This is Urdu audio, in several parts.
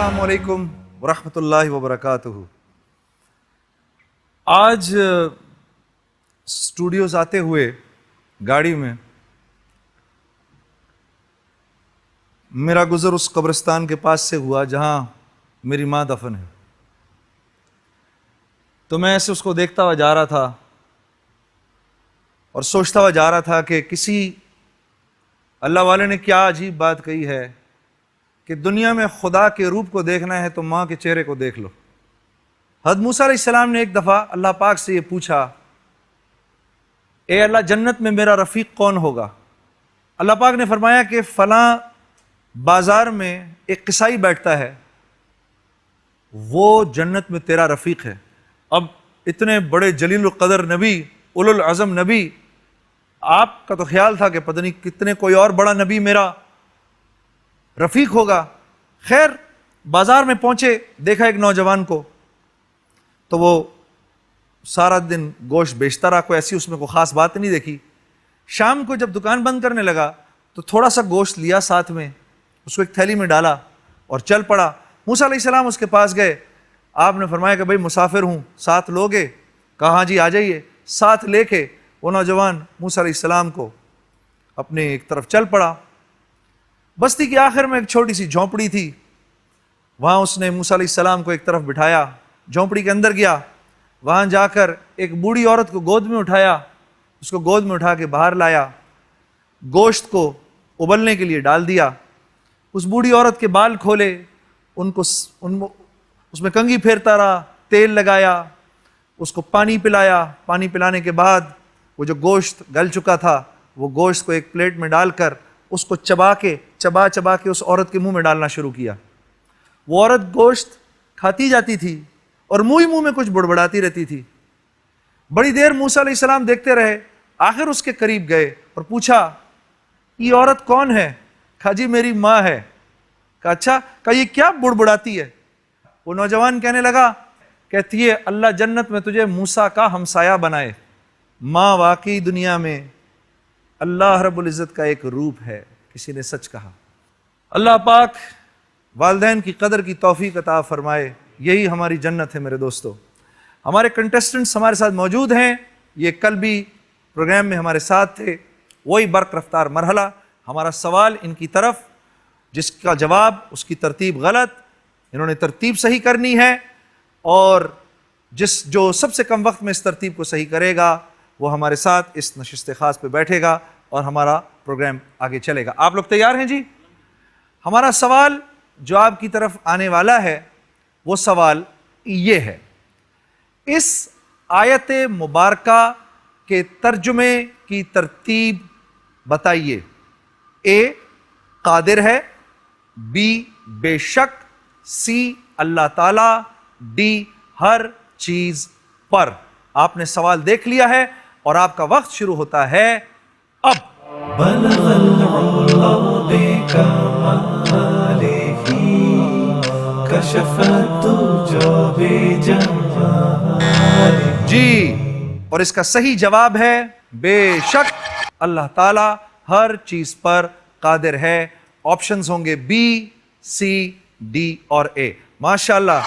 السلام علیکم ورحمۃ اللہ وبرکاتہ۔ آج اسٹوڈیوز آتے ہوئے گاڑی میں میرا گزر اس قبرستان کے پاس سے ہوا جہاں میری ماں دفن ہے، تو میں ایسے اس کو دیکھتا ہوا جا رہا تھا اور سوچتا ہوا جا رہا تھا کہ کسی اللہ والے نے کیا عجیب بات کہی ہے کہ دنیا میں خدا کے روپ کو دیکھنا ہے تو ماں کے چہرے کو دیکھ لو۔ حضرت موسیٰ علیہ السلام نے ایک دفعہ اللہ پاک سے یہ پوچھا، اے اللہ جنت میں میرا رفیق کون ہوگا؟ اللہ پاک نے فرمایا کہ فلاں بازار میں ایک قصائی بیٹھتا ہے، وہ جنت میں تیرا رفیق ہے۔ اب اتنے بڑے جلیل القدر نبی، اولو العزم نبی، آپ کا تو خیال تھا کہ پتہ نہیں کتنے کوئی اور بڑا نبی میرا رفیق ہوگا۔ خیر بازار میں پہنچے، دیکھا ایک نوجوان کو، تو وہ سارا دن گوشت بیچتا رہا، کوئی ایسی اس میں کوئی خاص بات نہیں دیکھی۔ شام کو جب دکان بند کرنے لگا تو تھوڑا سا گوشت لیا ساتھ میں، اس کو ایک تھیلی میں ڈالا اور چل پڑا۔ موسیٰ علیہ السلام اس کے پاس گئے، آپ نے فرمایا کہ بھائی مسافر ہوں، ساتھ لوگے؟ کہا ہاں جی آ جائیے۔ ساتھ لے کے وہ نوجوان موسیٰ علیہ السلام کو اپنے ایک طرف چل پڑا۔ بستی کے آخر میں ایک چھوٹی سی جھونپڑی تھی، وہاں اس نے موسیٰ علیہ السلام کو ایک طرف بٹھایا، جھونپڑی کے اندر گیا، وہاں جا کر ایک بوڑھی عورت کو گود میں اٹھایا، اس کو گود میں اٹھا کے باہر لایا، گوشت کو ابلنے کے لیے ڈال دیا، اس بوڑھی عورت کے بال کھولے، اس میں کنگھی پھیرتا رہا، تیل لگایا، اس کو پانی پلایا، پانی پلانے کے بعد وہ جو گوشت گل چکا تھا وہ گوشت کو ایک پلیٹ میں ڈال کر اس کو چبا کے اس عورت کے منہ میں ڈالنا شروع کیا۔ وہ عورت گوشت کھاتی جاتی تھی اور منہ ہی منہ میں کچھ بڑبڑاتی رہتی تھی۔ بڑی دیر موسیٰ علیہ السلام دیکھتے رہے، آخر اس کے قریب گئے اور پوچھا یہ عورت کون ہے؟ کہا جی میری ماں ہے۔ کہا اچھا، کہا یہ کیا بڑبڑاتی ہے؟ وہ نوجوان کہنے لگا، کہتی ہے اللہ جنت میں تجھے موسیٰ کا ہمسایہ بنائے۔ ماں واقعی دنیا میں اللہ رب العزت کا ایک روپ ہے، کسی نے سچ کہا۔ اللہ پاک والدین کی قدر کی توفیق عطا فرمائے، یہی ہماری جنت ہے۔ میرے دوستو، ہمارے کنٹیسٹنٹس ہمارے ساتھ موجود ہیں، یہ کل بھی پروگرام میں ہمارے ساتھ تھے، وہی برق رفتار مرحلہ۔ ہمارا سوال ان کی طرف، جس کا جواب اس کی ترتیب غلط، انہوں نے ترتیب صحیح کرنی ہے، اور جو سب سے کم وقت میں اس ترتیب کو صحیح کرے گا وہ ہمارے ساتھ اس نشست خاص پہ بیٹھے گا اور ہمارا پروگرام آگے چلے گا۔ آپ لوگ تیار ہیں جی؟ ہمارا سوال جو آپ کی طرف آنے والا ہے وہ سوال یہ ہے، اس آیت مبارکہ کے ترجمے کی ترتیب بتائیے۔ اے قادر ہے، بی بے شک، سی اللہ تعالی، ڈی ہر چیز پر۔ آپ نے سوال دیکھ لیا ہے اور آپ کا وقت شروع ہوتا ہے اب۔ بلغ العلا بکمالہ کشف الدجی بجمالہ۔ جی، اور اس کا صحیح جواب ہے بے شک اللہ تعالی ہر چیز پر قادر ہے۔ آپشنز ہوں گے بی، سی، ڈی اور اے۔ ماشاءاللہ،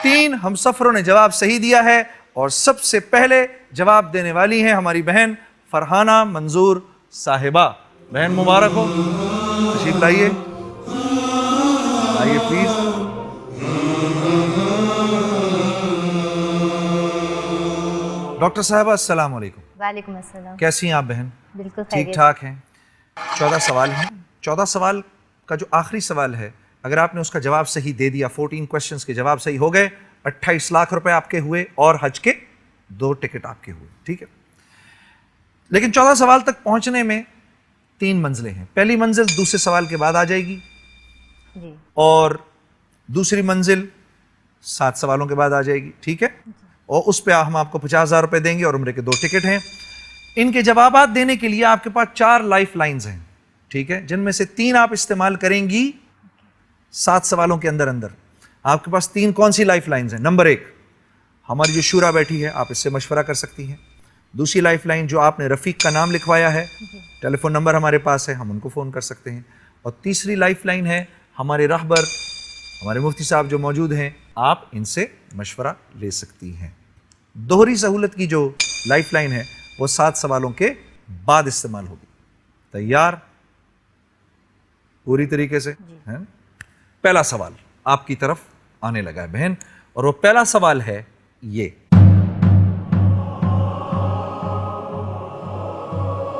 3 ہم سفروں نے جواب صحیح دیا ہے، اور سب سے پہلے جواب دینے والی ہیں ہماری بہن فرحانہ منظور صاحبہ۔ بہن مبارک ہو، تشریف لائیے، آئیے پلیز۔ ڈاکٹر صاحبہ السلام علیکم۔ وعلیکم السلام۔ کیسی ہیں آپ بہن؟ بالکل ٹھیک ٹھاک ہیں؟ 14 سوال ہیں۔ 14 سوال کا جو آخری سوال ہے، اگر آپ نے اس کا جواب صحیح دے دیا، 14 کوشچنز کے جواب صحیح ہو گئے، 28 لاکھ روپے آپ کے ہوئے اور حج کے 2 ٹکٹ آپ کے ہوئے، ٹھیک ہے؟ لیکن 14 سوال تک پہنچنے میں 3 منزلیں ہیں۔ پہلی منزل دوسرے سوال کے بعد آ جائے گی جی، اور دوسری منزل 7 سوالوں کے بعد آ جائے گی، ٹھیک ہے؟ اور اس پہ ہم آپ کو 50,000 روپے دیں گے اور عمرے کے 2 ٹکٹ ہیں۔ ان کے جوابات دینے کے لیے آپ کے پاس 4 لائف لائنز ہیں، ٹھیک ہے، جن میں سے 3 آپ استعمال کریں گی 7 سوالوں کے اندر اندر۔ آپ کے پاس 3 کون سی لائف لائنز ہیں؟ نمبر 1، ہماری جو شورا بیٹھی ہے آپ اس سے مشورہ کر سکتی ہیں۔ دوسری لائف لائن، جو آپ نے رفیق کا نام لکھوایا ہے، ٹیلی فون نمبر ہمارے پاس ہے، ہم ان کو فون کر سکتے ہیں۔ اور تیسری لائف لائن ہے ہمارے رہبر ہمارے مفتی صاحب جو موجود ہیں، آپ ان سے مشورہ لے سکتی ہیں۔ دوہری سہولت کی جو لائف لائن ہے وہ 7 سوالوں کے بعد استعمال ہوگی۔ تیار پوری طریقے سے؟ پہلا سوال آپ کی طرف آنے لگا ہے بہن، اور وہ پہلا سوال ہے یہ: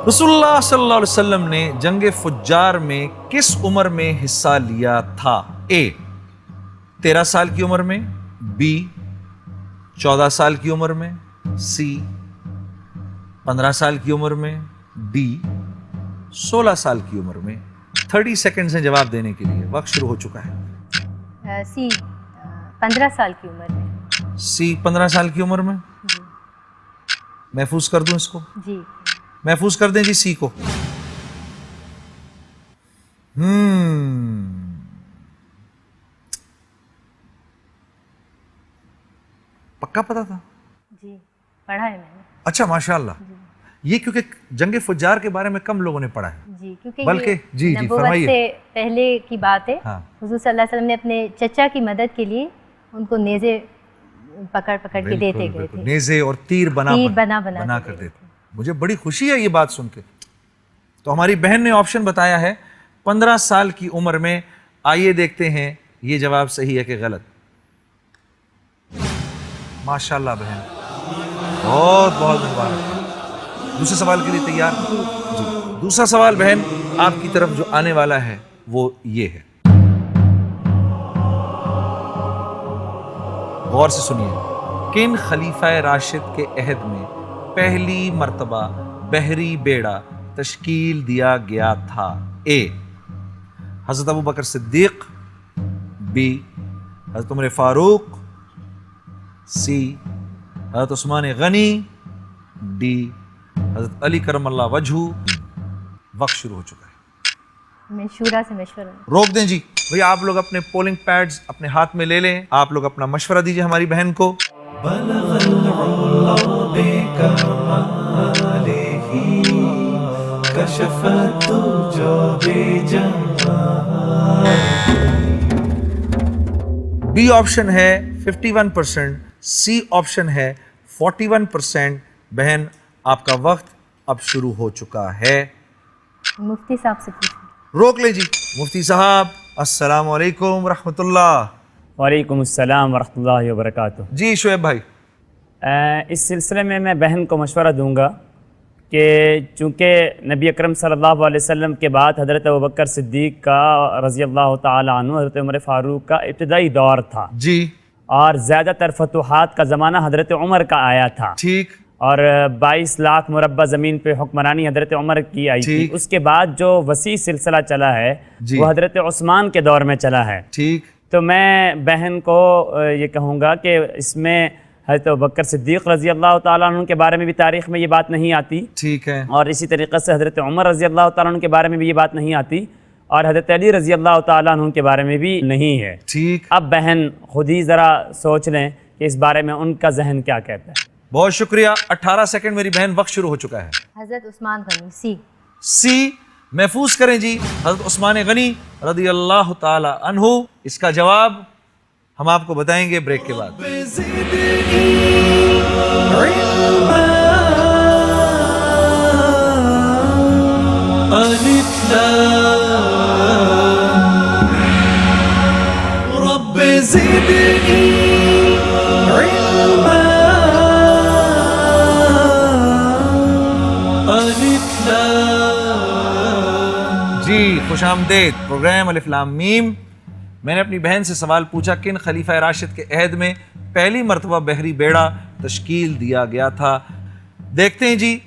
رسول اللہ صلی اللہ علیہ وسلم نے جنگ فجار میں کس عمر میں حصہ لیا تھا؟ اے 13 سال کی عمر میں، بی 14 سال کی عمر میں، سی 15 سال کی عمر میں، ڈی 16 سال کی عمر میں۔ 30 سیکنڈز ہیں جواب دینے کے لیے، وقت شروع ہو چکا ہے۔ سی 15 سال کی عمر میں۔ سی 15 سال کی عمر میں؟ جی محفوظ کر دوں اس کو؟ جی محفوظ کر دیں جی سی کو۔ پکا پتا تھا؟ جی پڑھا ہے میں نے۔ اچھا ماشاءاللہ، یہ کیونکہ جنگ فجار کے بارے میں کم لوگوں نے پڑھا ہے، جی کیونکہ بلکہ جی نبوت فرمائیے۔ سے پہلے کی بات ہے، ہاں حضور صلی اللہ علیہ وسلم نے اپنے چچا کی مدد کے لیے ان کو نیزے پکڑ پکڑ کے دیتے گئے تھے، نیزے اور تیر بنا بنا کر دیتے۔ مجھے بڑی خوشی ہے یہ بات سن کے۔ تو ہماری بہن نے آپشن بتایا ہے 15 سال کی عمر میں۔ آئیے دیکھتے ہیں یہ جواب صحیح ہے کہ غلط۔ ماشاءاللہ بہن، بہت بہت مبارک۔ دوسرے سوال کے لیے تیار؟ جی دوسرا سوال بہن آپ کی طرف جو آنے والا ہے وہ یہ ہے، غور سے سنیے۔ کن خلیفہ راشد کے عہد میں پہلی مرتبہ بحری بیڑا تشکیل دیا گیا تھا؟ اے حضرت ابو بکر صدیق، بی حضرت عمر فاروق، سی حضرت عثمان غنی، ڈی حضرت علی کرم اللہ وجہہ۔ وقت شروع ہو چکا ہے، میں شورا سے مشورہ۔ روک دیں جی بھئی، آپ لوگ اپنے پولنگ پیڈز اپنے ہاتھ میں لے لیں، آپ لوگ اپنا مشورہ دیجئے ہماری بہن کو۔ بی آپشن ہے 51%، سی آپشن ہے 41%۔ بہن آپ کا وقت اب شروع ہو چکا ہے۔ مفتی صاحب سے پوچھیں۔ روک لیں جی مفتی صاحب، السلام علیکم ورحمۃ اللہ۔ وعلیکم السلام ورحمۃ اللہ وبرکاتہ۔ جی شعیب بھائی، اس سلسلے میں میں بہن کو مشورہ دوں گا کہ چونکہ نبی اکرم صلی اللہ علیہ وسلم کے بعد حضرت ابوبکر صدیق کا رضی اللہ تعالیٰ عنہ، حضرت عمر فاروق کا ابتدائی دور تھا جی اور زیادہ تر فتوحات کا زمانہ حضرت عمر کا آیا تھا، ٹھیک، اور 22 لاکھ مربع زمین پہ حکمرانی حضرت عمر کی آئی تھی۔ ٹھیک۔ اس کے بعد جو وسیع سلسلہ چلا ہے جی وہ حضرت عثمان کے دور میں چلا ہے۔ ٹھیک، تو میں بہن کو یہ کہوں گا کہ اس میں حضرت ابوبکر صدیق رضی اللہ تعالیٰ عنہ کے بارے میں بھی تاریخ میں یہ بات نہیں آتی، ٹھیک ہے، اور اسی طریقے سے حضرت عمر رضی اللہ تعالیٰ عنہ کے بارے میں بھی یہ بات نہیں آتی، اور حضرت علی رضی اللہ تعالیٰ عنہ کے بارے میں بھی نہیں ہے۔ ٹھیک، اب بہن خود ہی ذرا سوچ لیں کہ اس بارے میں ان کا ذہن کیا کہتا ہے۔ بہت شکریہ۔ 18 سیکنڈ میری بہن، وقت شروع ہو چکا ہے۔ حضرت عثمان غنی، سی۔ سی محفوظ کریں جی، حضرت عثمان غنی رضی اللہ تعالی عنہ۔ اس کا جواب ہم آپ کو بتائیں گے بریک کے بعد۔ جی خوش آمدید پروگرام الف لام میم۔ میں نے اپنی بہن سے سوال پوچھا کن خلیفہ راشد کے عہد میں پہلی مرتبہ بحری بیڑا تشکیل دیا گیا تھا۔ دیکھتے ہیں جی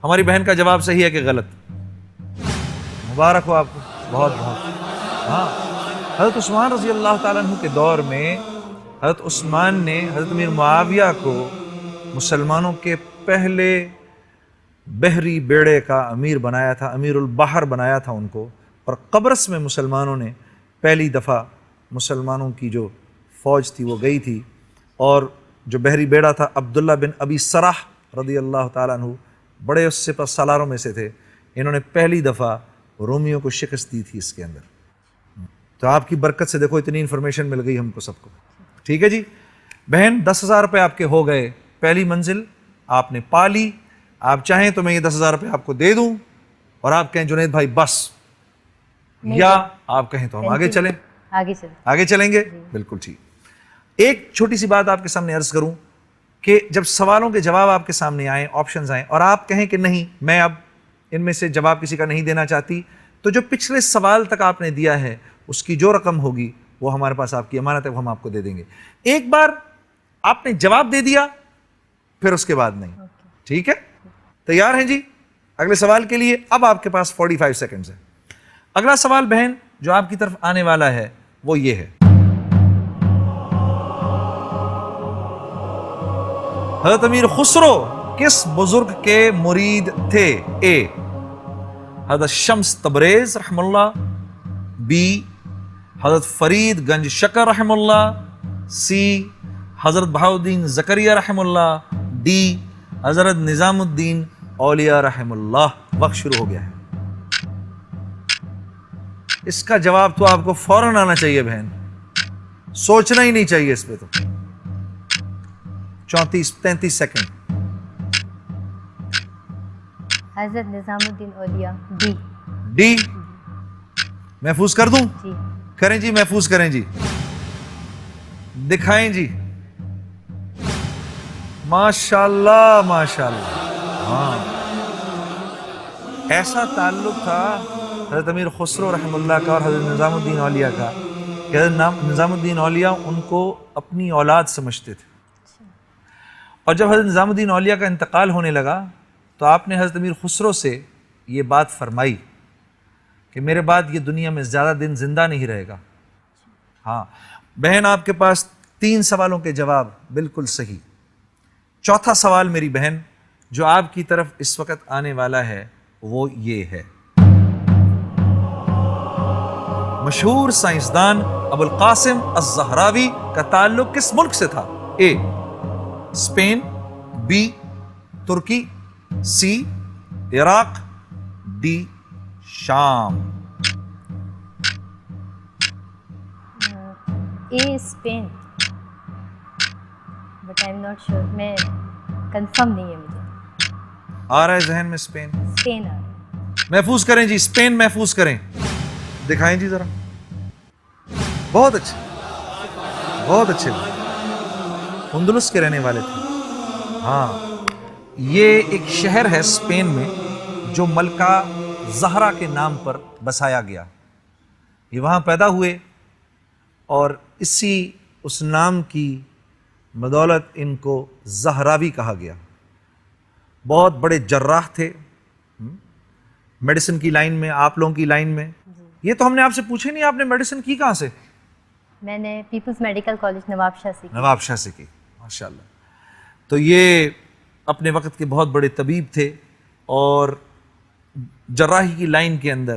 ہماری بہن کا جواب صحیح ہے کہ غلط۔ مبارک ہو آپ کو، بہت بہت۔ ہاں، حضرت عثمان رضی اللہ تعالیٰ عنہ کے دور میں حضرت عثمان نے حضرت امیر معاویہ کو مسلمانوں کے پہلے بحری بیڑے کا امیر بنایا تھا، امیر البحر بنایا تھا ان کو، اور قبرص میں مسلمانوں نے پہلی دفعہ مسلمانوں کی جو فوج تھی وہ گئی تھی، اور جو بحری بیڑا تھا عبداللہ بن ابی سرح رضی اللہ تعالیٰ عنہ بڑے اس سپہ سالاروں میں سے تھے، انہوں نے پہلی دفعہ رومیوں کو شکست دی تھی اس کے اندر۔ تو آپ کی برکت سے دیکھو اتنی انفارمیشن مل گئی ہم کو سب کو. ٹھیک ہے جی بہن, 10,000 روپے آپ کے ہو گئے, پہلی منزل آپ نے پا لی. آپ چاہیں تو میں یہ 10,000 روپے آپ کو دے دوں اور آپ کہیں جنید بھائی بس, یا آپ کہیں تو ہم آگے چلیں, آگے چلیں گے. بالکل ٹھیک. ایک چھوٹی سی بات آپ کے سامنے عرض کروں کہ جب سوالوں کے جواب آپ کے سامنے آئیں, آپشنز آئیں, اور آپ کہیں کہ نہیں میں اب ان میں سے جواب کسی کا نہیں دینا چاہتی, تو جو پچھلے سوال تک آپ نے دیا ہے اس کی جو رقم ہوگی وہ ہمارے پاس آپ کی امانت ہے, وہ ہم آپ کو دے دیں گے. ایک بار آپ نے جواب دے دیا پھر اس کے بعد نہیں. ٹھیک ہے, تیار ہیں جی اگلے سوال کے لیے؟ اب آپ کے پاس 45 سیکنڈز ہے. اگلا سوال بہن جو آپ کی طرف آنے والا ہے وہ یہ ہے, حضرت امیر خسرو کس بزرگ کے مرید تھے؟ اے حضرت شمس تبریز رحم اللہ, بی حضرت فرید گنج شکر رحم اللہ, سی حضرت بہاؤالدین زکریہ رحم اللہ, ڈی حضرت نظام الدین اولیاء رحم اللہ. وقت شروع ہو گیا ہے. اس کا جواب تو آپ کو فوراً آنا چاہیے بہن, سوچنا ہی نہیں چاہیے اس پہ. تو 34-33 سیکنڈ. حضرت نظام الدین اولیاء, ڈی. ڈی محفوظ کر دوں؟ جی کریں جی, محفوظ کریں جی, دکھائیں جی. ماشاءاللہ ماشاءاللہ. ہاں ایسا تعلق تھا حضرت امیر خسرو رحم اللہ کا اور حضرت نظام الدین اولیاء کا کہ حضرت نظام الدین اولیاء ان کو اپنی اولاد سمجھتے تھے. اور جب حضرت نظام الدین اولیاء کا انتقال ہونے لگا تو آپ نے حضرت امیر خسرو سے یہ بات فرمائی کہ میرے بعد یہ دنیا میں زیادہ دن زندہ نہیں رہے گا. ہاں بہن آپ کے پاس 3 سوالوں کے جواب بالکل صحیح. چوتھا سوال میری بہن جو آپ کی طرف اس وقت آنے والا ہے وہ یہ ہے, مشہور سائنسدان ابو القاسم الزہراوی کا تعلق کس ملک سے تھا؟ اے اسپین, بی ترکی, سی عراق, ڈی شام. A Spain, but I am not sure, میں کنفرم نہیں ہے مجھے. آ رہا ہے ذہن میں اسپین؟ اسپین آ رہا ہے. محفوظ کریں جی, اسپین محفوظ کریں. دکھائیں جی ذرا. بہت اچھے, بہت اچھے. اندلس کے رہنے والے تھے. ہاں یہ ایک شہر ہے اسپین میں جو ملکہ زہرا کے نام پر بسایا گیا. یہ وہاں پیدا ہوئے اور اس نام کی بدولت ان کو زہراوی کہا گیا. بہت بڑے جراح تھے میڈیسن کی لائن میں, آپ لوگوں کی لائن میں. یہ تو ہم نے آپ سے پوچھے نہیں, آپ نے میڈیسن کی کہاں سے؟ میں نے پیپلز میڈیکل کالج نواب شاہ سے کی. نواب شاہ سے کی, ماشاءاللہ. تو یہ اپنے وقت کے بہت بڑے طبیب تھے اور جراحی کی لائن کے اندر,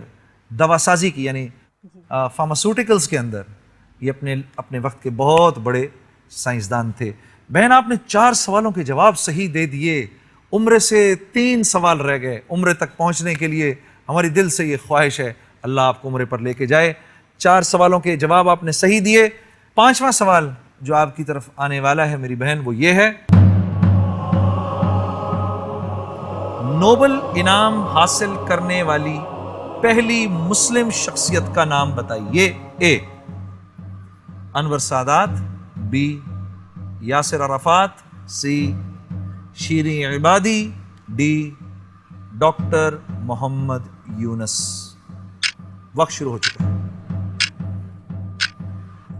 دوا سازی کی یعنی فارماسیوٹیکلز کے اندر یہ اپنے وقت کے بہت بڑے سائنسدان تھے. بہن آپ نے 4 سوالوں کے جواب صحیح دے دیے. عمرے سے 3 سوال رہ گئے. عمرے تک پہنچنے کے لیے ہماری دل سے یہ خواہش ہے اللہ آپ کو عمرے پر لے کے جائے. 4 سوالوں کے جواب آپ نے صحیح دیے. 5واں سوال جو آپ کی طرف آنے والا ہے میری بہن وہ یہ ہے, نوبل انعام حاصل کرنے والی پہلی مسلم شخصیت کا نام بتائیے. اے انور سادات, بی یاسر عرفات, سی شیریں عبادی, ڈی ڈاکٹر محمد یونس. وقت شروع ہو چکا ہے.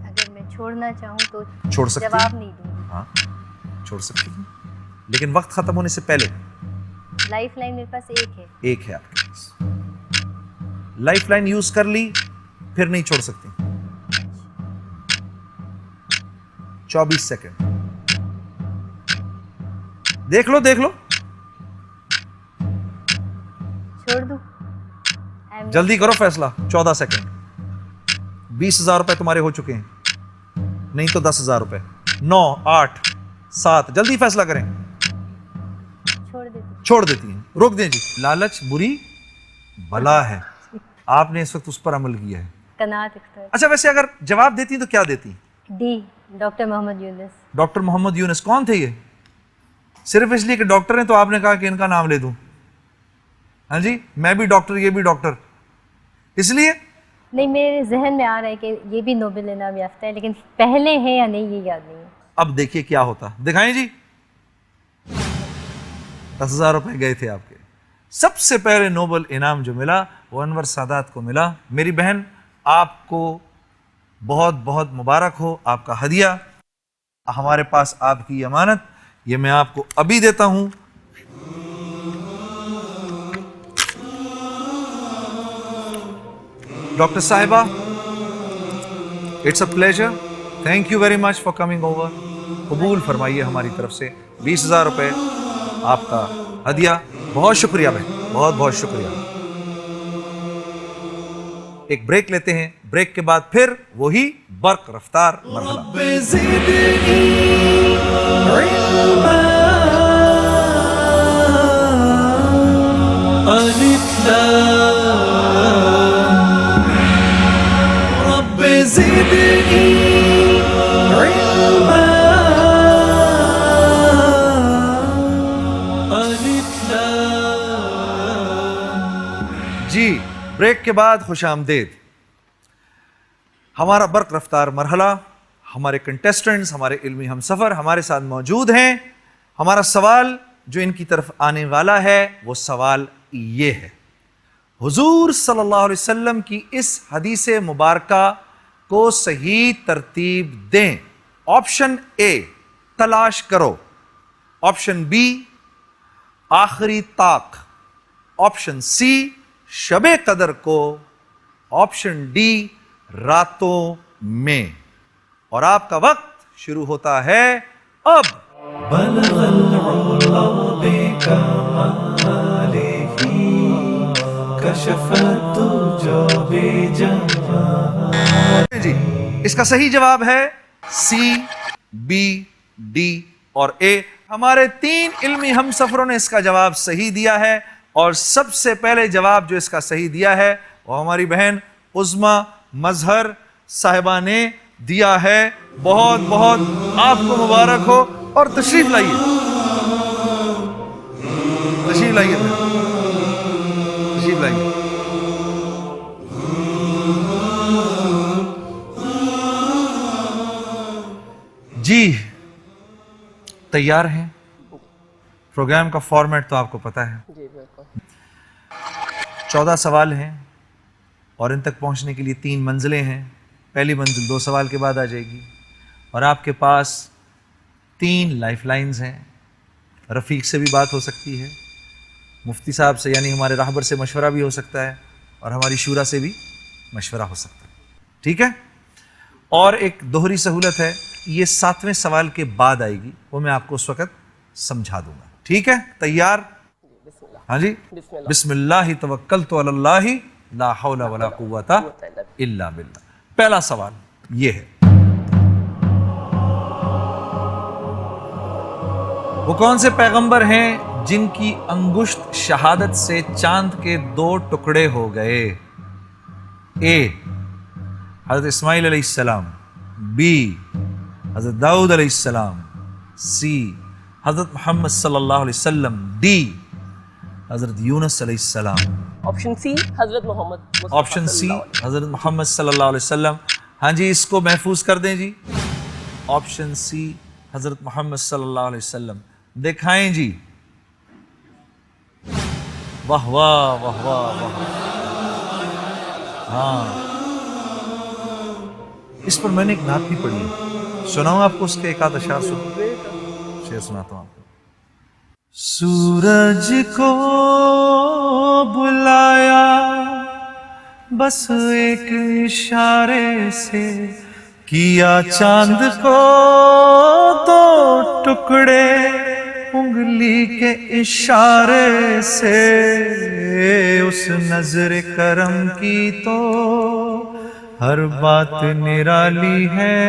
اگر میں چھوڑنا چاہوں تو چھوڑ سکتی جواب نہیں دوں گی. ہاں چھوڑ سکتی ہیں, لیکن وقت ختم ہونے سے پہلے. لائف لائن میرے پاس ایک ہے. ایک ہے آپ کے پاس. لائف لائن یوز کر لی پھر نہیں چھوڑ سکتی. 24 سیکنڈ. دیکھ لو دیکھ لو, چھوڑ دوں. جلدی کرو فیصلہ. 14 سیکنڈ. 20,000 روپے تمہارے ہو چکے ہیں, نہیں تو 10,000 روپے. 9 8 7 جلدی فیصلہ کریں. چھوڑ دیتی ہیں. روک دیں جی. لالچ بری بلا ہے, آپ نے اس وقت اس پر عمل کیا ہے. قناعت اختر. اچھا ویسے اگر جواب دیتی تو کیا دیتی؟ ڈی ڈاکٹر محمد یونس. ڈاکٹر محمد یونس کون تھے یہ؟ صرف اس لیے کہ ڈاکٹر ہیں تو آپ نے کہا کہ ان کا نام لے دوں؟ ہاں جی، میں بھی ڈاکٹر یہ بھی ڈاکٹر، اس لیے؟ نہیں، میرے ذہن میں آ رہا ہے کہ یہ بھی نوبل انعام یافتہ ہے، لیکن پہلے ہیں یا نہیں یہ یاد نہیں ہے. اب دیکھیے کیا ہوتا، دکھائیں جی. 10,000 روپے گئے تھے آپ کے. سب سے پہلے نوبل انعام جو ملا وہ انور سادات کو ملا. میری بہن آپ کو بہت بہت مبارک ہو، آپ کا ہدیہ ہمارے پاس آپ کی امانت، یہ میں آپ کو ابھی دیتا ہوں. ڈاکٹر صاحبہ، it's a pleasure, thank you very much for coming over. قبول فرمائیے ہماری طرف سے 20,000 روپے آپ کا ہدیہ. بہت شکریہ بہن، بہت بہت شکریہ. ایک بریک لیتے ہیں، بریک کے بعد پھر وہی برق رفتار مرحلہ. جی بریک کے بعد خوش آمدید. ہمارا برق رفتار مرحلہ، ہمارے کنٹیسٹنٹس، ہمارے علمی ہم سفر ہمارے ساتھ موجود ہیں. ہمارا سوال جو ان کی طرف آنے والا ہے وہ سوال یہ ہے، حضور صلی اللہ علیہ وسلم کی اس حدیث مبارکہ کو صحیح ترتیب دیں. آپشن اے تلاش کرو، آپشن بی آخری طاق، آپشن سی شب قدر کو، آپشن ڈی راتوں میں. اور آپ کا وقت شروع ہوتا ہے اب. جی اس کا صحیح جواب ہے سی، بی، ڈی اور اے. ہمارے 3 علمی ہم سفروں نے اس کا جواب صحیح دیا ہے، اور سب سے پہلے جواب جو اس کا صحیح دیا ہے وہ ہماری بہن عظمیٰ مظہر صاحبہ نے دیا ہے. بہت بہت آپ کو مبارک ہو. اور تشریف لائیے، تشریف لائیے، تشریف لائیے. جی تیار ہیں؟ پروگرام کا فارمیٹ تو آپ کو پتا ہے. 14 سوال ہیں اور ان تک پہنچنے کے لیے 3 منزلیں ہیں. پہلی منزل 2 سوال کے بعد آ جائے گی، اور آپ کے پاس 3 لائف لائنز ہیں. رفیق سے بھی بات ہو سکتی ہے، مفتی صاحب سے یعنی ہمارے راہبر سے مشورہ بھی ہو سکتا ہے، اور ہماری شورا سے بھی مشورہ ہو سکتا ہے. ٹھیک ہے؟ اور ایک دوہری سہولت ہے، یہ 7ویں سوال کے بعد آئے گی، وہ میں آپ کو اس وقت سمجھا دوں گا. ٹھیک ہے؟ تیار؟ ہاں جی. بسم اللہ توکلت علی اللہ لا حول ولا قوت الا باللہ. پہلا سوال یہ ہے، وہ کون سے پیغمبر ہیں جن کی انگشت شہادت سے چاند کے 2 ٹکڑے ہو گئے؟ اے حضرت اسماعیل علیہ السلام، بی حضرت داؤد علیہ السلام، سی حضرت محمد صلی اللہ علیہ وسلم، ڈی حضرت یونس علیہ السلام. آپشن سی حضرت محمد. آپشن سی حضرت محمد صلی اللہ علیہ وسلم. ہاں جی اس کو محفوظ کر دیں جی. آپشن سی حضرت محمد صلی اللہ علیہ وسلم. دکھائیں جی. واہ واہ واہ واہ واہ. ہاں اس پر میں نے ایک نعت بھی پڑھی ہے، سناؤں آپ کو اس کے ایک آدھ اشعار؟ شعر سناتا ہوں آپ کو. سورج کو بلایا بس ایک اشارے سے، کیا چاند کو 2 ٹکڑے انگلی کے اشارے سے. اس نظر کرم کی تو ہر بات نرالی ہے،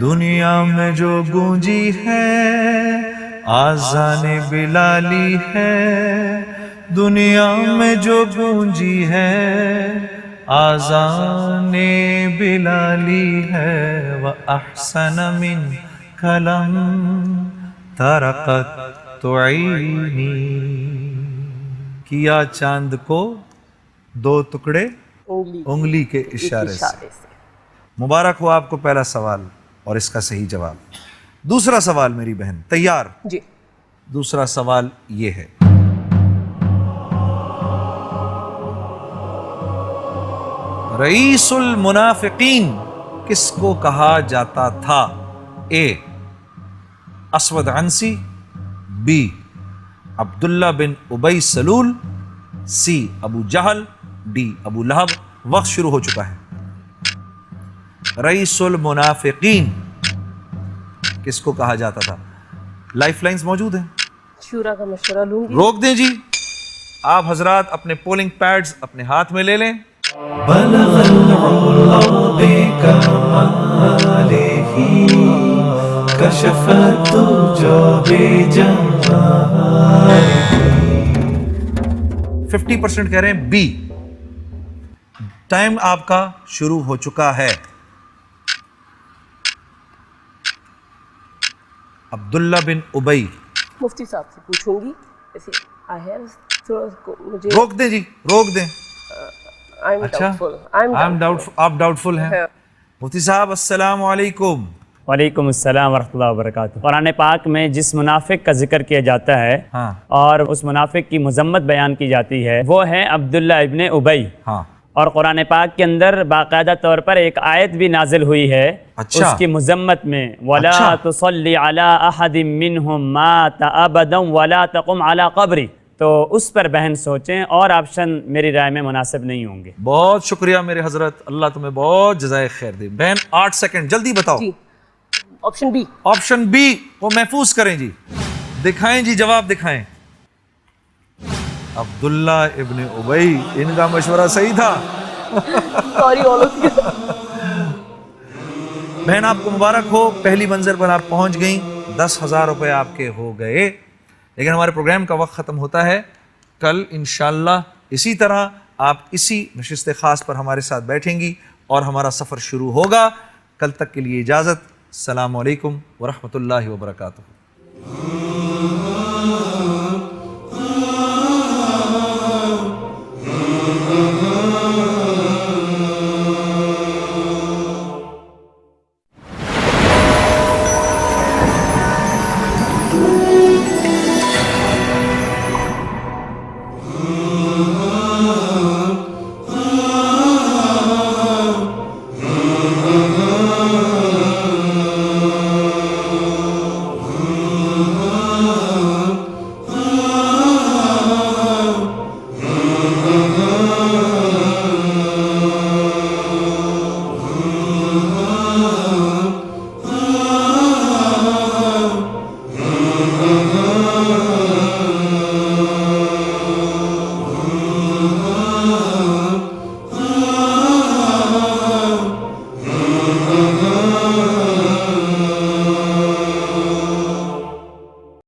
دنیا میں جو گونجی ہے آذان بلالی ہے. دنیا میں جو گونجی ہے آذان بلالی ہے وأحسن من کلم ترقت عینی. کیا چاند کو دو ٹکڑے انگلی کے اشارے سے. مبارک ہو آپ کو پہلا سوال اور اس کا صحیح جواب. دوسرا سوال میری بہن تیار؟ جی. دوسرا سوال یہ ہے، رئیس المنافقین کس کو کہا جاتا تھا؟ اے اسود عنسی، بی عبداللہ بن ابی سلول، سی ابو جہل، ڈی ابو لہب. وقت شروع ہو چکا ہے. رئیس المنافقین کس کو کہا جاتا تھا؟ لائف لائنز موجود ہیں، شورا کا مشورہ لوں گی. روک دیں جی. آپ حضرات اپنے پولنگ پیڈز اپنے ہاتھ میں لے لیں. بلغ العلا بکمالہ کشف الدجى بجمالہ. 50% کہہ رہے ہیں بی. ٹائم آپ کا شروع ہو چکا ہے. عبداللہ بن ابی. مفتی صاحب سے پوچھوں گی. ایسے مجھے روک دیں جی، روک دیں. اچھا آپ ڈاؤٹ فل ہیں. مفتی صاحب السلام علیکم. وعلیکم السلام ورحمۃ اللہ وبرکاتہ. قرآن پاک میں جس منافق کا ذکر کیا جاتا ہے ہاں اور اس منافق کی مذمت بیان کی جاتی ہے وہ ہے عبداللہ ابن ابی. ہاں اور قرآن پاک کے اندر باقاعدہ طور پر ایک آیت بھی نازل ہوئی ہے اچھا. اس کی مذمت میں، وَلَا اچھا. تُصَلِّ عَلَىٰ أَحَدٍ مِّنْهُمْ مَاتَ أَبَدًا وَلَا تَقُمْ عَلَىٰ قَبْرِهِ. تو اس پر بہن سوچیں اور آپشن میری رائے میں مناسب نہیں ہوں گے. بہت شکریہ میرے حضرت، اللہ تمہیں بہت جزائے خیر دے. بہن 8 سیکنڈ جلدی بتاؤ. جی. Option B. آپشن بی کو محفوظ کریں جی. دکھائیں جی، جواب دکھائیں. عبداللہ ابن ابی، ان کا مشورہ صحیح تھا. Sorry all of you. بہن آپ کو مبارک ہو، پہلی منزل پر آپ پہنچ گئیں. 10,000 روپے آپ کے ہو گئے. لیکن ہمارے پروگرام کا وقت ختم ہوتا ہے. کل انشاءاللہ اسی طرح آپ اسی نشست خاص پر ہمارے ساتھ بیٹھیں گی اور ہمارا سفر شروع ہوگا. کل تک کے لیے اجازت. السلام علیکم ورحمۃ اللہ وبرکاتہ.